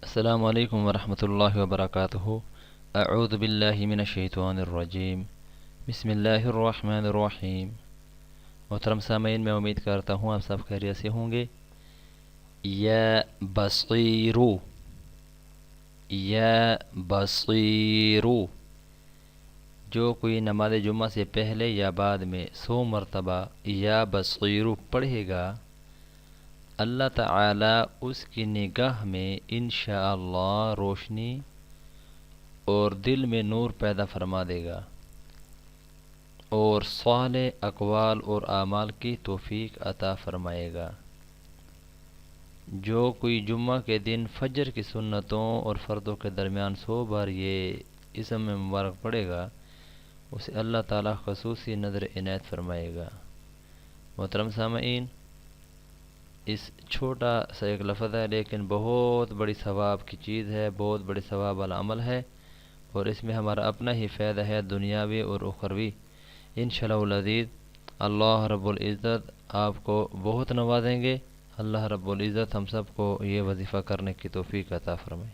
السلام علیکم ورحمۃ اللہ وبرکاتہ۔ اعوذ باللہ من الشیطان الرجیم، بسم اللہ الرحمن الرحیم۔ محترم سامعین، میں امید کرتا ہوں آپ سب خیریت سے ہوں گے۔ یا بصیرو، یا بصیرو، جو کوئی نماز جمعہ سے پہلے یا بعد میں 100 مرتبہ یا بصیرو پڑھے گا، اللہ تعالی اس کی نگاہ میں انشاءاللہ روشنی اور دل میں نور پیدا فرما دے گا اور صالح اقوال اور اعمال کی توفیق عطا فرمائے گا۔ جو کوئی جمعہ کے دن فجر کی سنتوں اور فردوں کے درمیان 100 بار یہ اسم مبارک پڑھے گا، اسے اللہ تعالی خصوصی نظر عنایت فرمائے گا۔ محترم سامعین، اس چھوٹا سا ایک لفظ ہے لیکن بہت بڑی ثواب کی چیز ہے، بہت بڑی ثواب والا عمل ہے، اور اس میں ہمارا اپنا ہی فائدہ ہے، دنیاوی اور اخروی۔ انشاءاللہ العزیز اللہ رب العزت آپ کو بہت نوازیں گے۔ اللہ رب العزت ہم سب کو یہ وظیفہ کرنے کی توفیق عطا فرمائے۔